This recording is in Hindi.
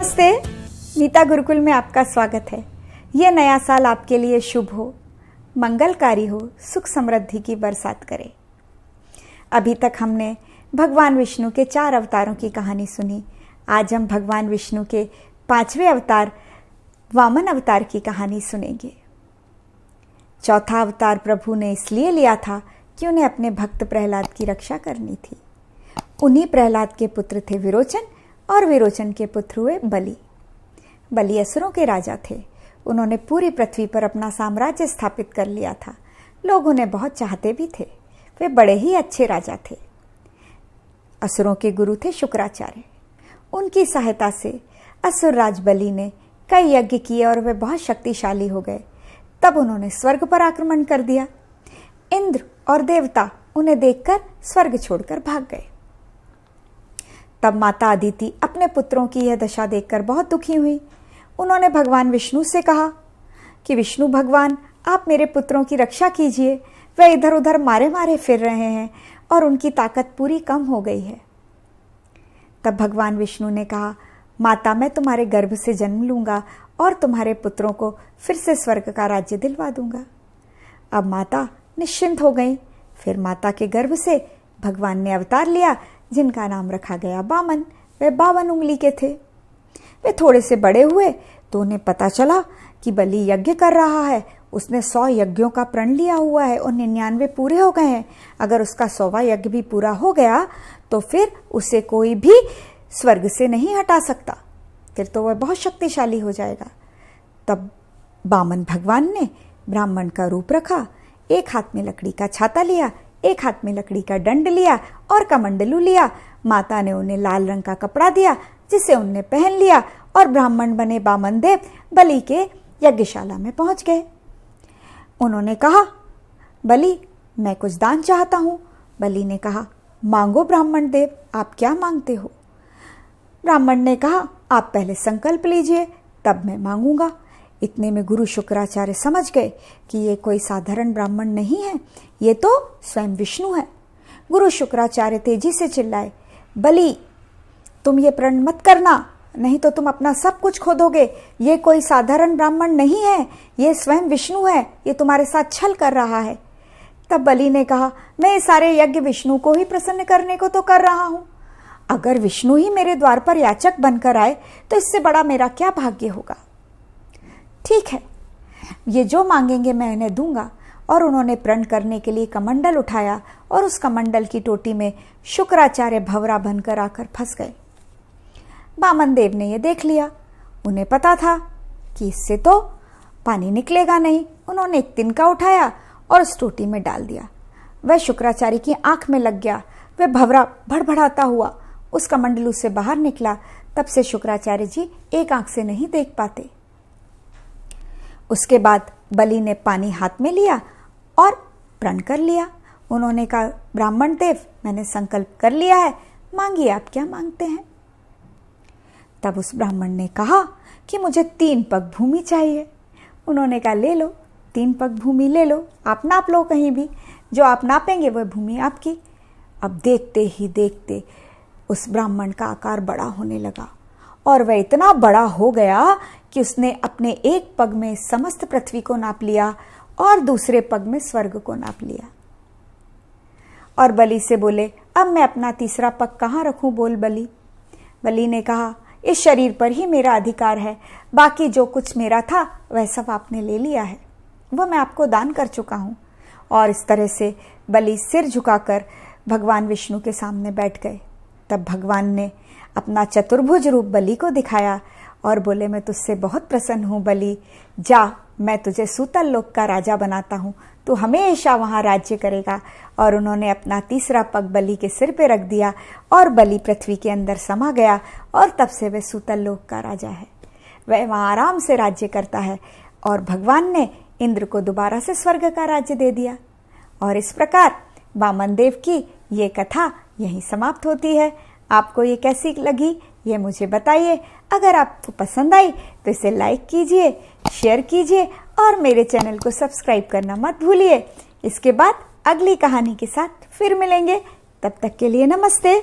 नमस्ते, नीता गुरुकुल में आपका स्वागत है। ये नया साल आपके लिए शुभ हो, मंगलकारी हो, सुख समृद्धि की बरसात करे। अभी तक हमने भगवान विष्णु के 4 अवतारों की कहानी सुनी। आज हम भगवान विष्णु के 5वें अवतार वामन अवतार की कहानी सुनेंगे। चौथा अवतार प्रभु ने इसलिए लिया था कि उन्हें अपने भक्त प्रहलाद की रक्षा करनी थी। उन्हीं प्रहलाद के पुत्र थे विरोचन और विरोचन के पुत्र हुए बलि। बलि असुरों के राजा थे। उन्होंने पूरी पृथ्वी पर अपना साम्राज्य स्थापित कर लिया था। लोग उन्हें बहुत चाहते भी थे। वे बड़े ही अच्छे राजा थे। असुरों के गुरु थे शुक्राचार्य। उनकी सहायता से असुर राज बलि ने कई यज्ञ किए और वे बहुत शक्तिशाली हो गए। तब उन्होंने स्वर्ग पर आक्रमण कर दिया। इंद्र और देवता उन्हें देखकर स्वर्ग छोड़कर भाग गए। तब माता अदिति अपने पुत्रों की यह दशा देखकर बहुत दुखी हुई। उन्होंने भगवान विष्णु से कहा कि विष्णु भगवान, आप मेरे पुत्रों की रक्षा कीजिए। वे इधर उधर मारे मारे फिर रहे हैं और उनकी ताकत पूरी कम हो गई है। तब भगवान विष्णु ने कहा, माता, मैं तुम्हारे गर्भ से जन्म लूंगा और तुम्हारे पुत्रों को फिर से स्वर्ग का राज्य दिलवा दूंगा। अब माता निश्चिंत हो गई। फिर माता के गर्भ से भगवान ने अवतार लिया, जिनका नाम रखा गया वामन। वे 52 उंगली के थे। वे थोड़े से बड़े हुए तो उन्हें पता चला कि बलि यज्ञ कर रहा है। उसने 100 यज्ञों का प्रण लिया हुआ है और 99 पूरे हो गए हैं। अगर उसका 100वां यज्ञ भी पूरा हो गया तो फिर उसे कोई भी स्वर्ग से नहीं हटा सकता। फिर तो वह बहुत शक्तिशाली हो जाएगा। तब वामन भगवान ने ब्राह्मण का रूप रखा। एक हाथ में लकड़ी का छाता लिया, एक हाथ में लकड़ी का दंड लिया और कमंडलू लिया। माता ने उन्हें लाल रंग का कपड़ा दिया, जिसे उन्हें पहन लिया और ब्राह्मण बने वामन देव बलि के यज्ञशाला में पहुंच गए। उन्होंने कहा, बलि, मैं कुछ दान चाहता हूं। बलि ने कहा, मांगो ब्राह्मण देव, आप क्या मांगते हो? ब्राह्मण ने कहा, आप पहले संकल्प लीजिए, तब मैं मांगूंगा। इतने में गुरु शुक्राचार्य समझ गए कि ये कोई साधारण ब्राह्मण नहीं है, ये तो स्वयं विष्णु है। गुरु शुक्राचार्य तेजी से चिल्लाए, बलि, तुम ये प्रण मत करना, नहीं तो तुम अपना सब कुछ खो दोगे। ये कोई साधारण ब्राह्मण नहीं है, ये स्वयं विष्णु है। ये तुम्हारे साथ छल कर रहा है। तब बलि ने कहा, मैं सारे यज्ञ विष्णु को ही प्रसन्न करने को तो कर रहा हूं। अगर विष्णु ही मेरे द्वार पर याचक बनकर आए तो इससे बड़ा मेरा क्या भाग्य होगा। ठीक है, ये जो मांगेंगे मैं इन्हें दूंगा। और उन्होंने प्रण करने के लिए कमंडल उठाया और उस कमंडल की टोटी में शुक्राचार्य भंवरा बनकर आकर फंस गए। वामन देव ने यह देख लिया। उन्हें पता था कि इससे तो पानी निकलेगा नहीं। उन्होंने एक तिनका उठाया और उस टोटी में डाल दिया। वह शुक्राचार्य की आंख में लग गया। वह भंवरा भड़भड़ाता हुआ उस कमंडलू से बाहर निकला। तब से शुक्राचार्य जी एक आंख से नहीं देख पाते। उसके बाद बलि ने पानी हाथ में लिया और प्रण कर लिया। उन्होंने कहा, ब्राह्मण देव, मैंने संकल्प कर लिया है, मांगिए आप क्या मांगते हैं। तब उस ब्राह्मण ने कहा कि मुझे 3 पग भूमि चाहिए। उन्होंने कहा, ले लो, 3 पग भूमि ले लो, आप नाप लो कहीं भी, जो आप नापेंगे वह भूमि आपकी। अब देखते ही देखते उस ब्राह्मण का आकार बड़ा होने लगा और वह इतना बड़ा हो गया कि उसने अपने एक पग में समस्त पृथ्वी को नाप लिया और दूसरे पग में स्वर्ग को नाप लिया। और बलि से बोले, अब मैं अपना तीसरा पग कहाँ रखूं, बोल बलि। बलि ने कहा, इस शरीर पर ही मेरा अधिकार है, बाकी जो कुछ मेरा था वह सब आपने ले लिया है, वह मैं आपको दान कर चुका हूं। और इस तरह से बलि सिर झुकाकर भगवान विष्णु के सामने बैठ गए। तब भगवान ने अपना चतुर्भुज रूप बलि को दिखाया और बोले, मैं तुझसे बहुत प्रसन्न हूं बलि, जा, मैं तुझे सूतल लोक का राजा बनाता हूं, तू हमेशा वहां राज्य करेगा। और उन्होंने अपना तीसरा पग बलि के सिर पे रख दिया और बलि पृथ्वी के अंदर समा गया और तब से वह सूतल लोक का राजा है। वह वहां आराम से राज्य करता है और भगवान ने इंद्र को दोबारा से स्वर्ग का राज्य दे दिया। और इस प्रकार वामन देव की ये कथा यहीं समाप्त होती है। आपको ये कैसी लगी ये मुझे बताइए। अगर आपको पसंद आई तो इसे लाइक कीजिए, शेयर कीजिए और मेरे चैनल को सब्सक्राइब करना मत भूलिए। इसके बाद अगली कहानी के साथ फिर मिलेंगे। तब तक के लिए नमस्ते।